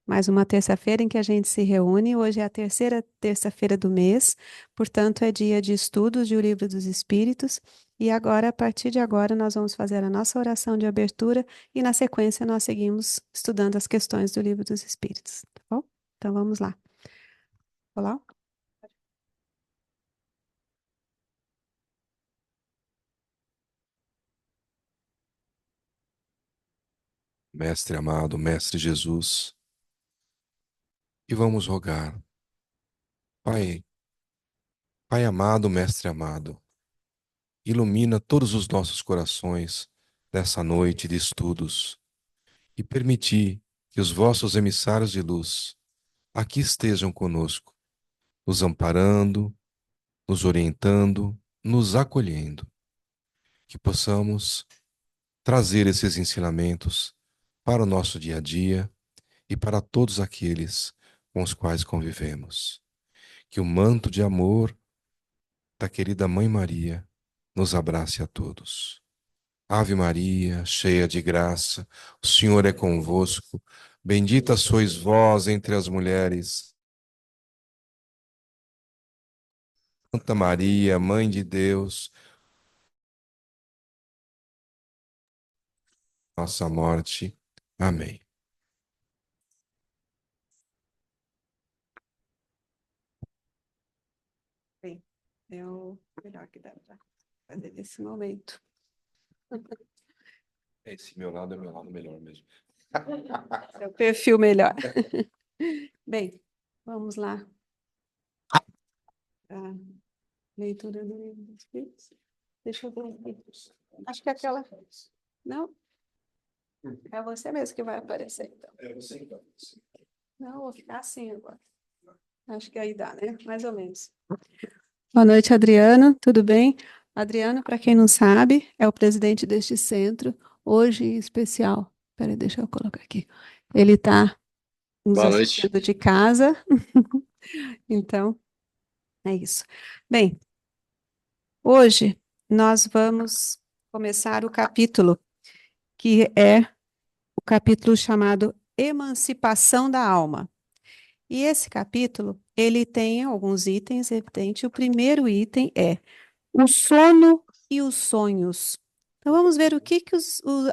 Mais uma terça-feira em que a gente se reúne. Hoje é a terceira terça-feira do mês, portanto, é dia de estudos de O Livro dos Espíritos. E agora, a partir de agora, nós vamos fazer a nossa oração de abertura e, na sequência, nós seguimos estudando as questões do Livro dos Espíritos, tá bom? Então, vamos lá. Olá? Mestre amado, Mestre Jesus, e vamos rogar. Pai, Pai amado, Mestre amado, ilumina todos os nossos corações nessa noite de estudos e permiti que os vossos emissários de luz aqui estejam conosco, nos amparando, nos orientando, nos acolhendo, que possamos trazer esses ensinamentos para o nosso dia a dia e para todos aqueles com os quais convivemos. Que o manto de amor da querida Mãe Maria nos abrace a todos. Ave Maria, cheia de graça, o Senhor é convosco. Bendita sois vós entre as mulheres. Santa Maria, Mãe de Deus, nossa morte. Amém. Bem, é o melhor que dá para fazer nesse momento. Esse meu lado é meu lado melhor mesmo. É o perfil melhor. Bem, vamos lá. A leitura do Livro dos Espíritos. Deixa eu ver aqui. Acho que é aquela. Não? É você mesmo que vai aparecer, então. É você então. Não, vou ficar assim agora. Acho que aí dá, né? Mais ou menos. Boa noite, Adriano. Tudo bem? Adriano, para quem não sabe, é o presidente deste centro. Hoje, em especial. Peraí, deixa eu colocar aqui. Ele está nos Boa noite. assistindo de casa. Então, é isso. Bem, hoje nós vamos começar o capítulo, que é o capítulo chamado Emancipação da Alma. E esse capítulo, ele tem alguns itens, evidente. O primeiro item é o sono e os sonhos. Então, vamos ver o que,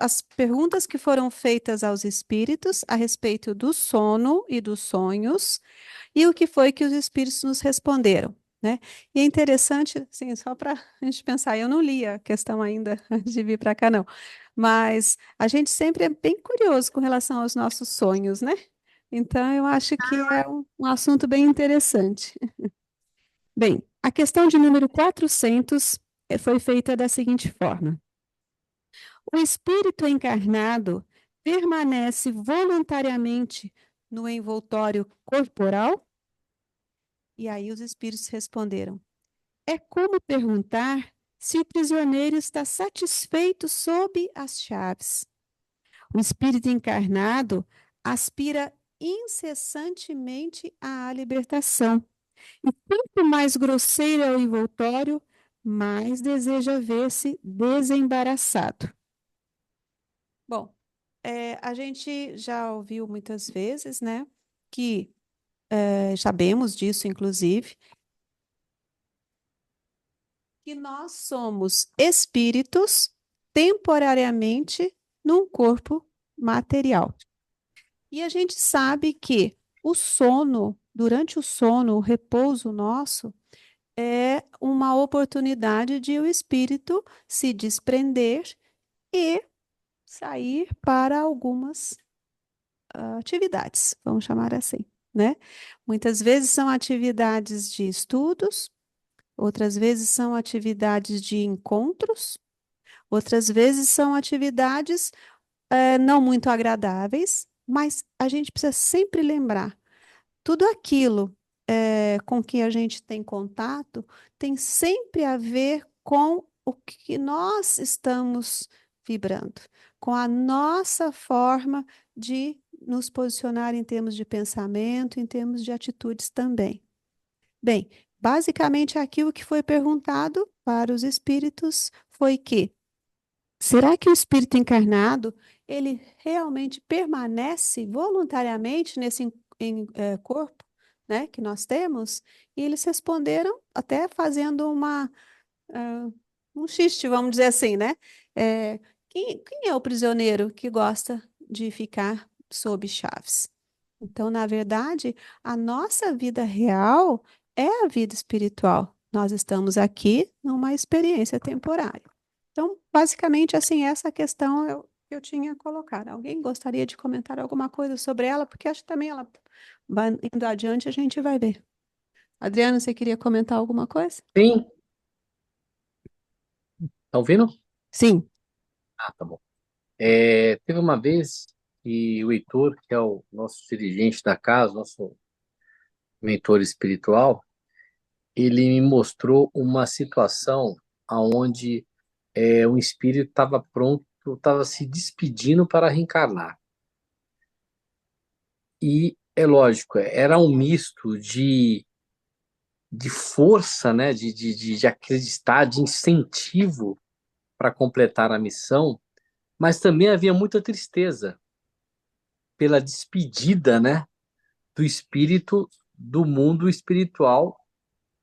as perguntas que foram feitas aos espíritos a respeito do sono e dos sonhos, e o que foi que os espíritos nos responderam, né? E é interessante, assim, só para a gente pensar, eu não li a questão ainda antes de vir para cá, não, mas a gente sempre é bem curioso com relação aos nossos sonhos, né? Então, eu acho que é um assunto bem interessante. Bem, a questão de número 400 foi feita da seguinte forma: o espírito encarnado permanece voluntariamente no envoltório corporal? E aí os espíritos responderam: é como perguntar se o prisioneiro está satisfeito sob as chaves. O espírito encarnado aspira incessantemente à libertação. E quanto mais grosseiro é o envoltório, mais deseja ver-se desembaraçado. Bom, a gente já ouviu muitas vezes, né, que sabemos disso, inclusive, que nós somos espíritos temporariamente num corpo material. E a gente sabe que o sono, durante o sono, o repouso nosso, é uma oportunidade de o espírito se desprender e sair para algumas atividades, vamos chamar assim, né? Muitas vezes são atividades de estudos, outras vezes são atividades de encontros, outras vezes são atividades não muito agradáveis, mas a gente precisa sempre lembrar, tudo aquilo com que a gente tem contato tem sempre a ver com o que nós estamos vibrando, com a nossa forma de nos posicionar em termos de pensamento, em termos de atitudes também. Bem, basicamente aquilo que foi perguntado para os espíritos foi que será que o espírito encarnado ele realmente permanece voluntariamente nesse corpo, né, que nós temos? E eles responderam até fazendo ah, um xiste, vamos dizer assim, né? É, quem é o prisioneiro que gosta de ficar sob chaves? Então, na verdade, a nossa vida real é a vida espiritual. Nós estamos aqui numa experiência temporária. Então, basicamente, assim, essa questão eu tinha colocado. Alguém gostaria de comentar alguma coisa sobre ela? Porque acho que também ela vai indo adiante, a gente vai ver. Adriana, você queria comentar alguma coisa? Sim, tá ouvindo? Sim. Ah, tá bom. Teve uma vez que o Heitor, que é o nosso dirigente da casa, nosso mentor espiritual, ele me mostrou uma situação onde um espírito estava pronto, estava se despedindo para reencarnar. E é lógico, era um misto de força, né, de acreditar, de incentivo para completar a missão, mas também havia muita tristeza pela despedida, né, do espírito do mundo espiritual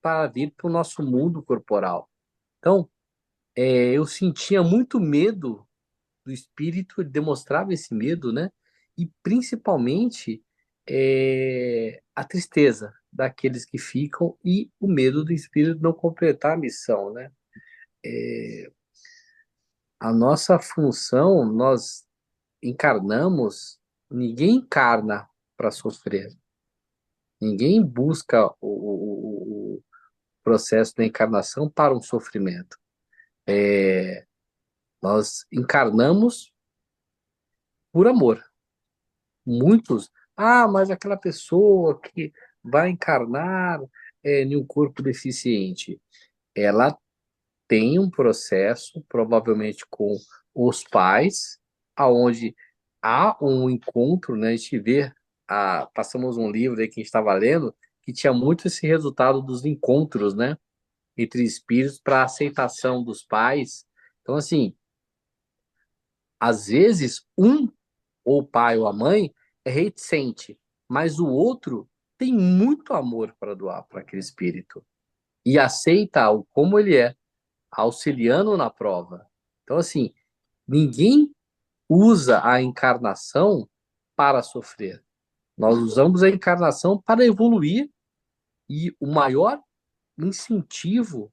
para vir para o nosso mundo corporal. Então, eu sentia muito medo do espírito, ele demonstrava esse medo, né? E principalmente a tristeza daqueles que ficam e o medo do espírito não completar a missão, né? A nossa função, nós encarnamos, ninguém encarna para sofrer, ninguém busca o processo da encarnação para um sofrimento. Nós encarnamos por amor. Muitos, mas aquela pessoa que vai encarnar em um corpo deficiente, ela tem um processo, provavelmente com os pais, aonde há um encontro, né? A gente vê, passamos um livro aí que a gente estava lendo, que tinha muito esse resultado dos encontros, né? Entre espíritos para aceitação dos pais. Então, assim, às vezes, ou o pai ou a mãe, é reticente, mas o outro tem muito amor para doar para aquele espírito e aceita o como ele é, auxiliando na prova. Então, assim, ninguém usa a encarnação para sofrer. Nós usamos a encarnação para evoluir e o maior incentivo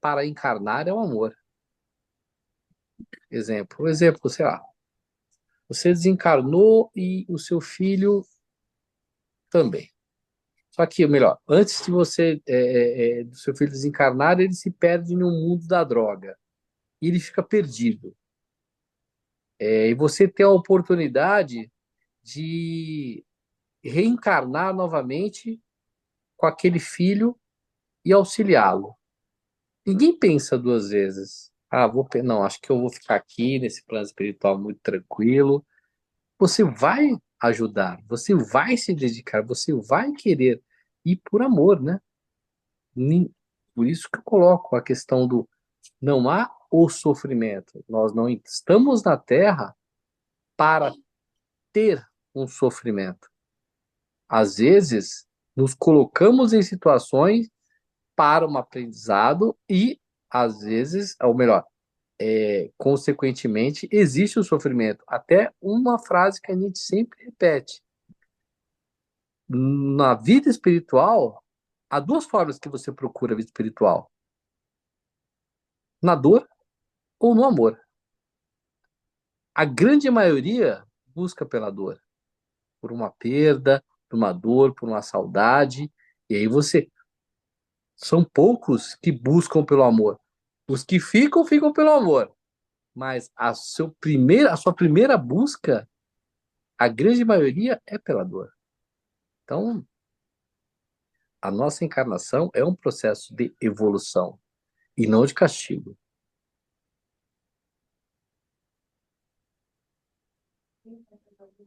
para encarnar é o amor. Exemplo, sei lá, você desencarnou e o seu filho também. Só que, melhor, antes de você, do seu filho desencarnar, ele se perde no mundo da droga. E ele fica perdido. E você tem a oportunidade de reencarnar novamente com aquele filho e auxiliá-lo. Ninguém pensa duas vezes. Não, acho que eu vou ficar aqui nesse plano espiritual muito tranquilo. Você vai ajudar, você vai se dedicar, você vai querer ir por amor, né? Por isso que eu coloco a questão do não há o sofrimento. Nós não estamos na Terra para ter um sofrimento. Às vezes, nos colocamos em situações para um aprendizado e, às vezes, ou melhor, consequentemente, existe o sofrimento. Até uma frase que a gente sempre repete. Na vida espiritual, há duas formas que você procura a vida espiritual: na dor ou no amor. A grande maioria busca pela dor, por uma perda, por uma dor, por uma saudade. E aí você. São poucos que buscam pelo amor. Os que ficam, ficam pelo amor. Mas a sua primeira busca, a grande maioria, é pela dor. Então, a nossa encarnação é um processo de evolução e não de castigo.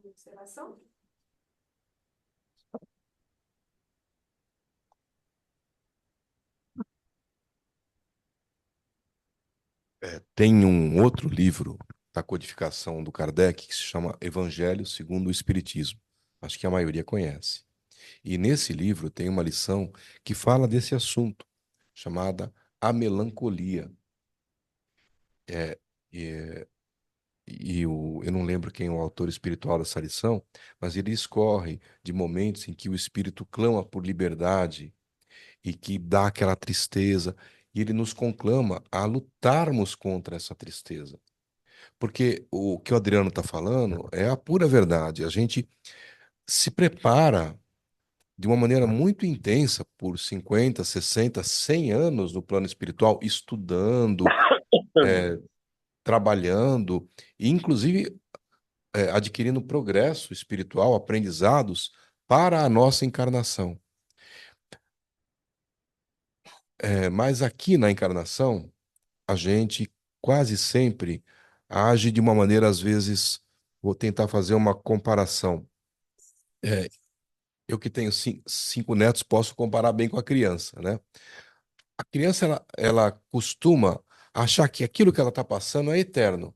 Observação? Tem um outro livro da codificação do Kardec, que se chama Evangelho segundo o Espiritismo. Acho que a maioria conhece. E nesse livro tem uma lição que fala desse assunto, chamada A Melancolia. É, é, eu não lembro quem é o autor espiritual dessa lição, mas ele escorre de momentos em que o espírito clama por liberdade e que dá aquela tristeza, e ele nos conclama a lutarmos contra essa tristeza. Porque o que o Adriano está falando é a pura verdade. A gente se prepara de uma maneira muito intensa por 50, 60, 100 anos no plano espiritual, estudando, trabalhando, e inclusive adquirindo progresso espiritual, aprendizados para a nossa encarnação. Mas aqui na encarnação, a gente quase sempre age de uma maneira, às vezes, vou tentar fazer uma comparação. É, eu que tenho 5 netos, posso comparar bem com a criança, né? A criança, ela costuma achar que aquilo que ela está passando é eterno.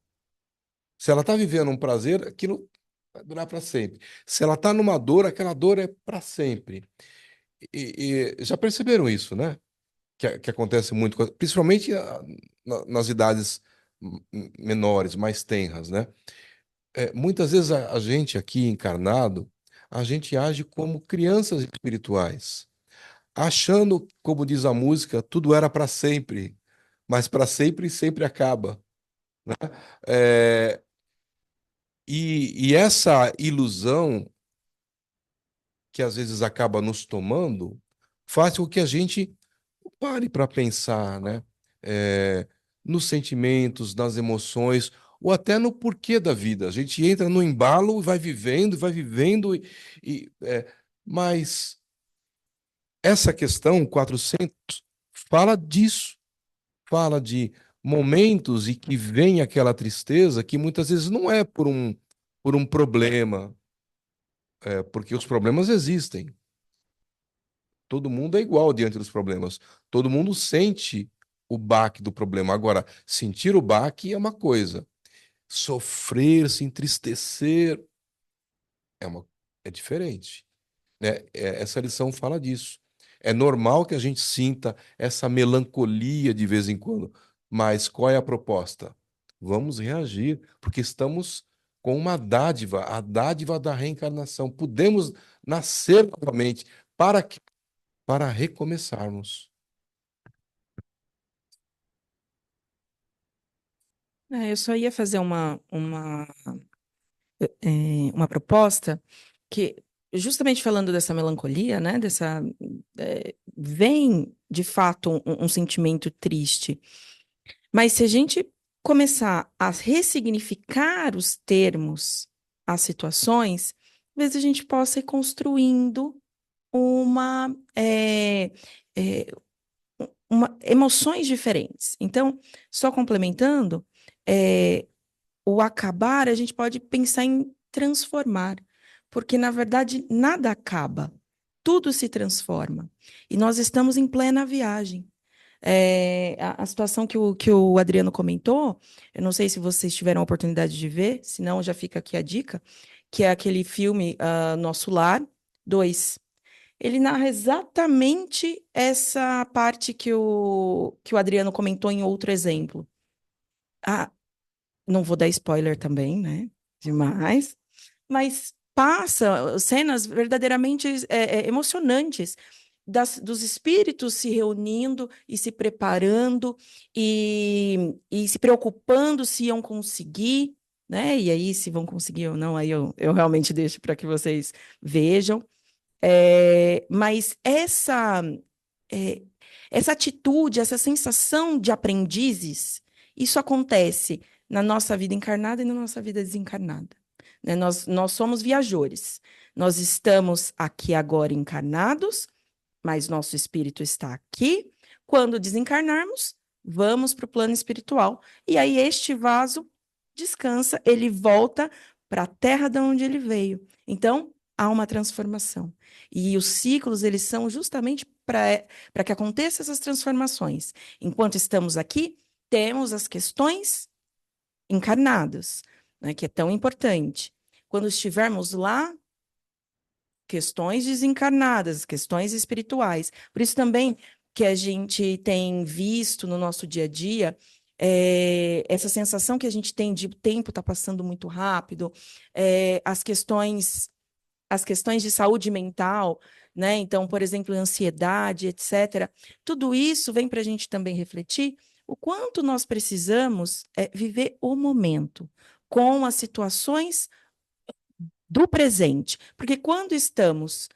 Se ela está vivendo um prazer, aquilo vai durar para sempre. Se ela está numa dor, aquela dor é para sempre. E já perceberam isso, né? Que acontece muito, principalmente nas idades menores, mais tenras, né? Muitas vezes a gente aqui encarnado, a gente age como crianças espirituais, achando, como diz a música, tudo era para sempre, mas para sempre sempre acaba. É, e essa ilusão que às vezes acaba nos tomando faz com que a gente pare para pensar, né? É, nos sentimentos, nas emoções, ou até no porquê da vida. A gente entra no embalo e vai vivendo, mas essa questão 400 fala disso, fala de momentos e que vem aquela tristeza que muitas vezes não é por um problema, porque os problemas existem. Todo mundo é igual diante dos problemas. Todo mundo sente o baque do problema. Agora, sentir o baque é uma coisa. Sofrer, se entristecer é é diferente, né? Essa lição fala disso. É normal que a gente sinta essa melancolia de vez em quando, mas qual é a proposta? Vamos reagir, porque estamos com uma dádiva, a dádiva da reencarnação. Podemos nascer novamente para para recomeçarmos. Eu só ia fazer uma proposta que, justamente falando dessa melancolia, né, vem, de fato, um sentimento triste. Mas se a gente começar a ressignificar os termos, as situações, talvez a gente possa ir construindo uma, é, é, emoções diferentes. Então, só complementando, o acabar, a gente pode pensar em transformar, porque, na verdade, nada acaba, tudo se transforma. E nós estamos em plena viagem. A situação que o Adriano comentou, eu não sei se vocês tiveram a oportunidade de ver, senão já fica aqui a dica, que é aquele filme Nosso Lar 2. Ele narra exatamente essa parte que o Adriano comentou em outro exemplo. Ah, não vou dar spoiler também, né? Demais. Mas passa cenas verdadeiramente emocionantes dos espíritos se reunindo e se preparando e se preocupando se iam conseguir, né? E aí, se vão conseguir ou não, aí eu realmente deixo para que vocês vejam. Mas é, essa atitude, essa sensação de aprendizes, isso acontece na nossa vida encarnada e na nossa vida desencarnada. Né? Nós somos viajores. Nós estamos aqui agora encarnados, mas nosso espírito está aqui. Quando desencarnarmos, vamos para o plano espiritual. E aí este vaso descansa, ele volta para a terra de onde ele veio. Então, há uma transformação. E os ciclos, eles são justamente para que aconteçam essas transformações. Enquanto estamos aqui, temos as questões encarnados, né, que é tão importante. Quando estivermos lá, questões desencarnadas, questões espirituais. Por isso também que a gente tem visto no nosso dia a dia essa sensação que a gente tem de o tempo está passando muito rápido, as questões de saúde mental, né? Então, por exemplo, ansiedade, etc. Tudo isso vem para a gente também refletir o quanto nós precisamos viver o momento com as situações do presente. Porque quando estamos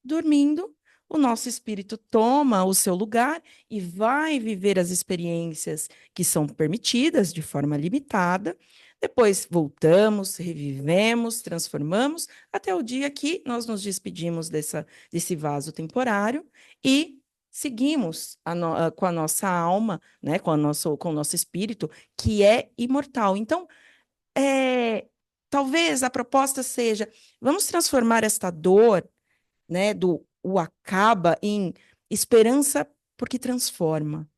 dormindo, o nosso espírito toma o seu lugar e vai viver as experiências que são permitidas de forma limitada. Depois voltamos, revivemos, transformamos, até o dia que nós nos despedimos desse vaso temporário e seguimos com a nossa alma, né, com o nosso espírito, que é imortal. Então, talvez a proposta seja: vamos transformar esta dor, né, do o acaba em esperança porque transforma.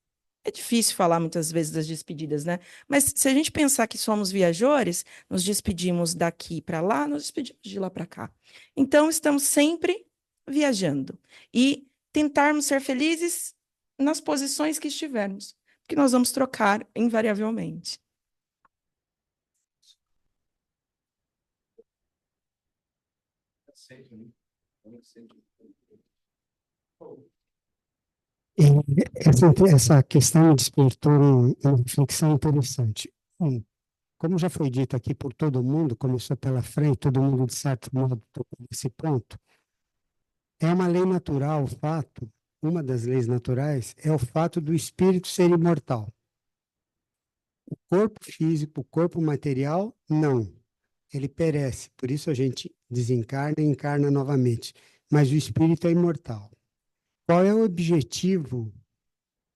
É difícil falar muitas vezes das despedidas, né? Mas se a gente pensar que somos viajores, nos despedimos daqui para lá, nos despedimos de lá para cá. Então, estamos sempre viajando e tentarmos ser felizes nas posições que estivermos, porque nós vamos trocar invariavelmente. E essa questão despertou uma reflexão interessante. Como já foi dito aqui por todo mundo, começou pela frente, todo mundo, de certo modo, tocou nesse ponto, é uma lei natural, o fato, uma das leis naturais, é o fato do espírito ser imortal. O corpo físico, o corpo material, não. Ele perece, por isso a gente desencarna e encarna novamente. Mas o espírito é imortal. Qual é o objetivo?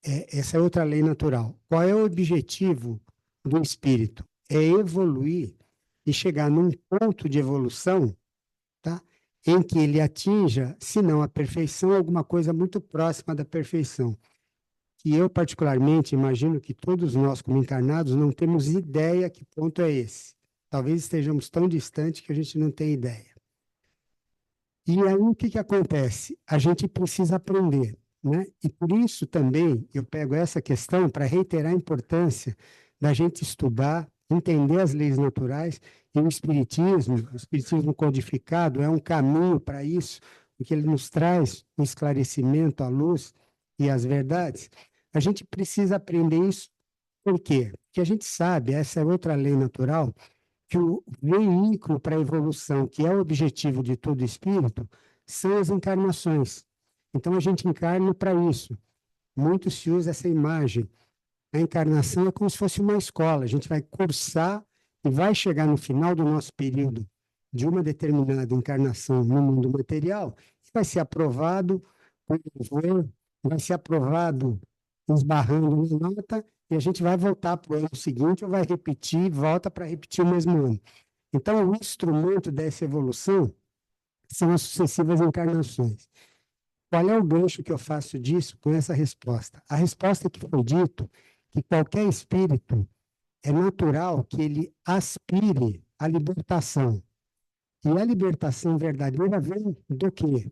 Essa é outra lei natural. Qual é o objetivo do espírito? É evoluir e chegar num ponto de evolução, tá? Em que ele atinja, se não a perfeição, alguma coisa muito próxima da perfeição. Que eu, particularmente, imagino que todos nós, como encarnados, não temos ideia que ponto é esse. Talvez estejamos tão distantes que a gente não tem ideia. E aí o que acontece? A gente precisa aprender, né? E por isso também eu pego essa questão para reiterar a importância da gente estudar, entender as leis naturais, e o espiritismo codificado é um caminho para isso, porque ele nos traz o esclarecimento, a luz e as verdades. A gente precisa aprender isso, por quê? Porque a gente sabe, essa é outra lei natural, que o veículo para a evolução, que é o objetivo de todo espírito, são as encarnações. Então a gente encarna para isso. Muito se usa essa imagem. A encarnação é como se fosse uma escola. A gente vai cursar e vai chegar no final do nosso período de uma determinada encarnação no mundo material, e vai ser aprovado com louvor, vai ser aprovado esbarrando na nota, e a gente vai voltar para o ano seguinte ou vai repetir, volta para repetir o mesmo ano. Então, o instrumento dessa evolução são as sucessivas encarnações. Qual é o gancho que eu faço disso com essa resposta? A resposta é que foi dito que qualquer espírito é natural que ele aspire à libertação. E a libertação verdadeira vem do quê?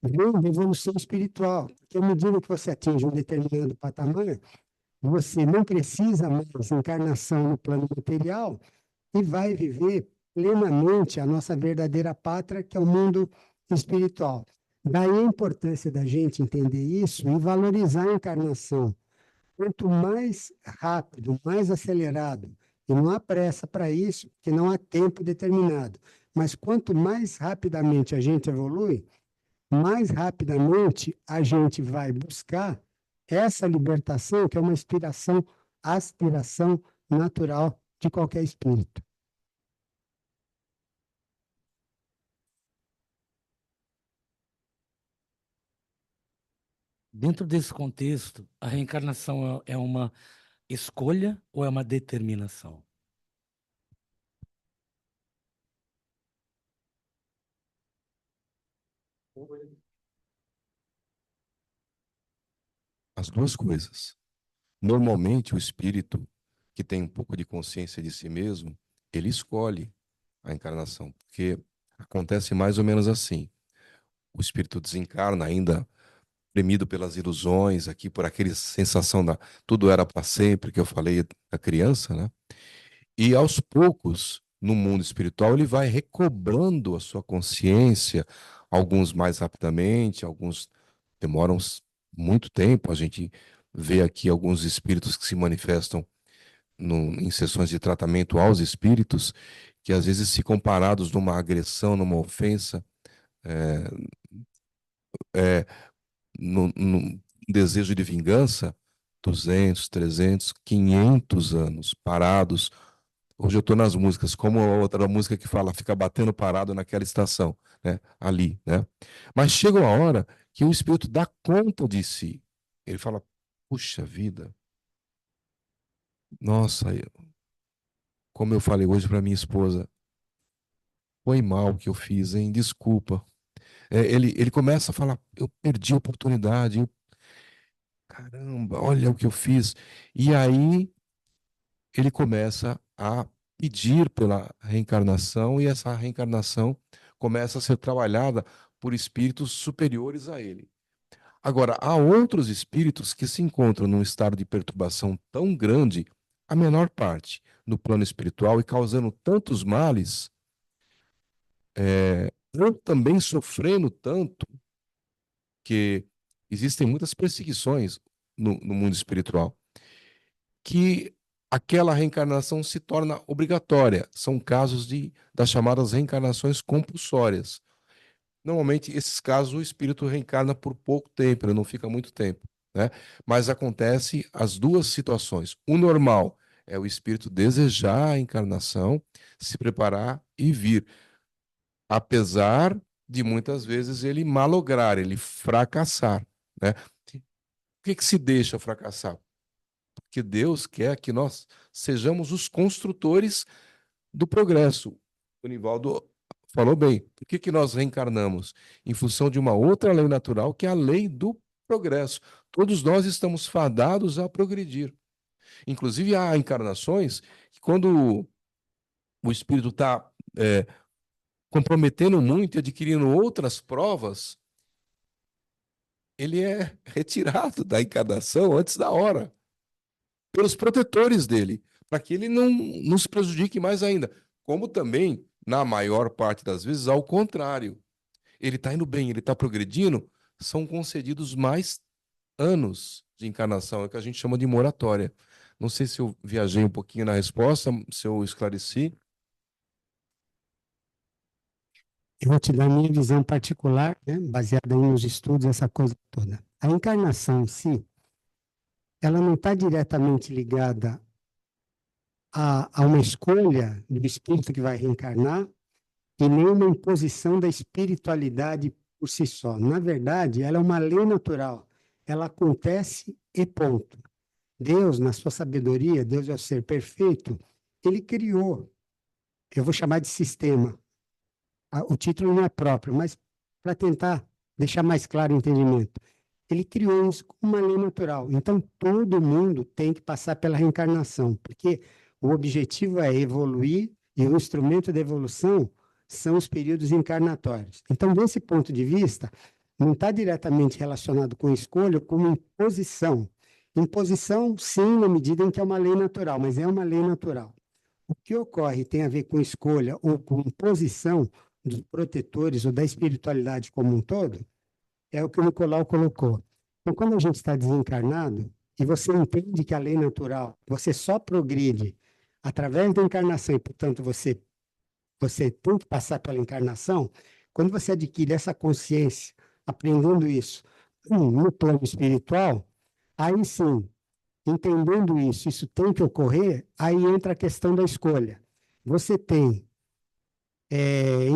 Vem da evolução espiritual. Porque à medida que você atinge um determinado patamar, você não precisa mais encarnação no plano material e vai viver plenamente a nossa verdadeira pátria, que é o mundo espiritual. Daí a importância da gente entender isso e valorizar a encarnação. Quanto mais rápido, mais acelerado, e não há pressa para isso, porque não há tempo determinado, mas quanto mais rapidamente a gente evolui, mais rapidamente a gente vai buscar essa libertação, que é uma aspiração natural de qualquer espírito. Dentro desse contexto, a reencarnação é uma escolha ou é uma determinação? As duas coisas. Normalmente, o espírito, que tem um pouco de consciência de si mesmo, ele escolhe a encarnação, porque acontece mais ou menos assim. O espírito desencarna ainda premido pelas ilusões, aqui por aquela sensação da tudo era para sempre, que eu falei da criança, né? E aos poucos, no mundo espiritual, ele vai recobrando a sua consciência, alguns mais rapidamente, alguns demoram muito tempo. A gente vê aqui alguns espíritos que se manifestam em sessões de tratamento aos espíritos, que às vezes, se comparados numa agressão, numa ofensa, é, no desejo de vingança, 200, 300, 500 anos parados. Hoje eu estou nas músicas, como a outra música que fala, fica batendo parado naquela estação, né? Ali, né? Mas chega uma hora que o espírito dá conta de si. Ele fala, puxa vida, nossa, como eu falei hoje para minha esposa, foi mal o que eu fiz, hein? Desculpa. Ele começa a falar, eu perdi a oportunidade, caramba, olha o que eu fiz. E aí ele começa a pedir pela reencarnação e essa reencarnação começa a ser trabalhada por espíritos superiores a ele. Agora, há outros espíritos que se encontram num estado de perturbação tão grande, a menor parte, no plano espiritual e causando tantos males, ou também sofrendo tanto, que existem muitas perseguições no mundo espiritual, que aquela reencarnação se torna obrigatória. São casos das chamadas reencarnações compulsórias. Normalmente, esses casos, o espírito reencarna por pouco tempo, ele não fica muito tempo, né? Mas acontece as duas situações. O normal é o espírito desejar a encarnação, se preparar e vir, apesar de muitas vezes ele malograr, ele fracassar, né? Por que se deixa fracassar? Porque Deus quer que nós sejamos os construtores do progresso. O Nivaldo falou bem. Por que nós reencarnamos? Em função de uma outra lei natural, que é a lei do progresso. Todos nós estamos fadados a progredir. Inclusive, há encarnações que, quando o espírito está comprometendo muito e adquirindo outras provas, ele é retirado da encarnação antes da hora, pelos protetores dele, para que ele não se prejudique mais ainda. Como também, na maior parte das vezes, ao contrário. Ele está indo bem, ele está progredindo, são concedidos mais anos de encarnação, é o que a gente chama de moratória. Não sei se eu viajei um pouquinho na resposta, se eu esclareci. Eu vou te dar a minha visão particular, né, baseada aí nos estudos, essa coisa toda. A encarnação em si, ela não está diretamente ligada a uma escolha do espírito que vai reencarnar e nem uma imposição da espiritualidade por si só. Na verdade, ela é uma lei natural. Ela acontece e ponto. Deus, na sua sabedoria, Deus é o ser perfeito, ele criou, eu vou chamar de sistema. O título não é próprio, mas para tentar deixar mais claro o entendimento. Ele criou isso como uma lei natural. Então, todo mundo tem que passar pela reencarnação, porque o objetivo é evoluir e o instrumento da evolução são os períodos encarnatórios. Então, desse ponto de vista, não está diretamente relacionado com escolha, como imposição. Imposição, sim, na medida em que é uma lei natural, mas é uma lei natural. O que ocorre tem a ver com escolha ou com imposição dos protetores ou da espiritualidade como um todo, é o que o Nicolau colocou. Então, quando a gente está desencarnado, e você entende que a lei natural, você só progride através da encarnação, e, portanto, você tem que passar pela encarnação, quando você adquire essa consciência, aprendendo isso no plano espiritual, aí sim, entendendo isso tem que ocorrer, aí entra a questão da escolha. Você tem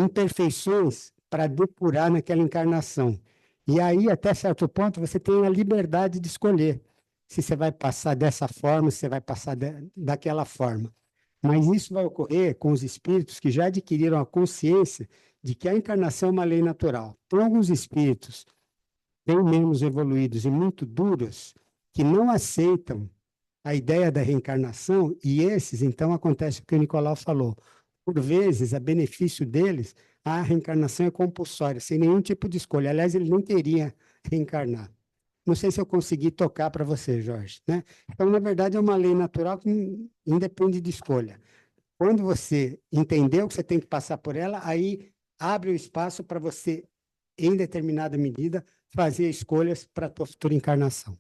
imperfeições para depurar naquela encarnação. E aí, até certo ponto, você tem a liberdade de escolher se você vai passar dessa forma, se você vai passar daquela forma. Mas isso vai ocorrer com os espíritos que já adquiriram a consciência de que a encarnação é uma lei natural. Tem alguns espíritos bem menos evoluídos e muito duros que não aceitam a ideia da reencarnação, e esses, então, acontece o que o Nicolau falou. Por vezes, a benefício deles, a reencarnação é compulsória, sem nenhum tipo de escolha. Aliás, ele não queria reencarnar. Não sei se eu consegui tocar para você, Jorge, né? Então, na verdade, é uma lei natural que independe de escolha. Quando você entendeu que você tem que passar por ela, aí abre o espaço para você, em determinada medida, fazer escolhas para a tua futura encarnação.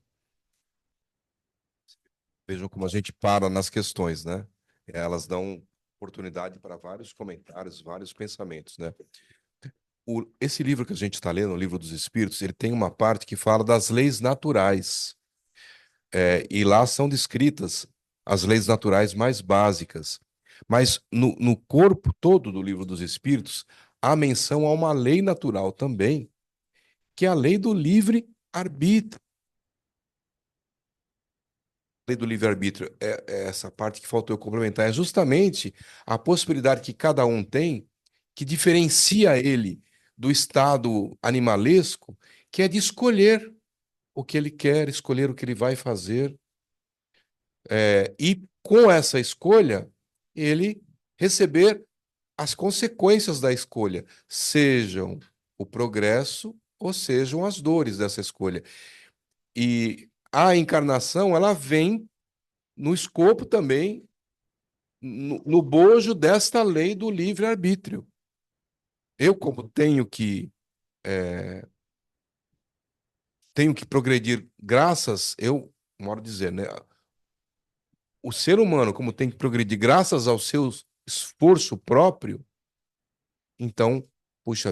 Vejam como a gente para nas questões, né? Elas dão oportunidade para vários comentários, vários pensamentos, né? Esse livro que a gente está lendo, o Livro dos Espíritos, ele tem uma parte que fala das leis naturais. E lá são descritas as leis naturais mais básicas. Mas no corpo todo do Livro dos Espíritos, há menção a uma lei natural também, que é a lei do livre-arbítrio. A lei do livre-arbítrio é essa parte que faltou eu complementar, é justamente a possibilidade que cada um tem, que diferencia ele do estado animalesco, que é de escolher o que ele quer, escolher o que ele vai fazer. E com essa escolha, ele receber as consequências da escolha, sejam o progresso ou sejam as dores dessa escolha. E a encarnação, ela vem no escopo também, no bojo desta lei do livre-arbítrio. Eu, como tenho que progredir graças, modo de dizer, né? O ser humano, como tem que progredir graças ao seu esforço próprio, então, puxa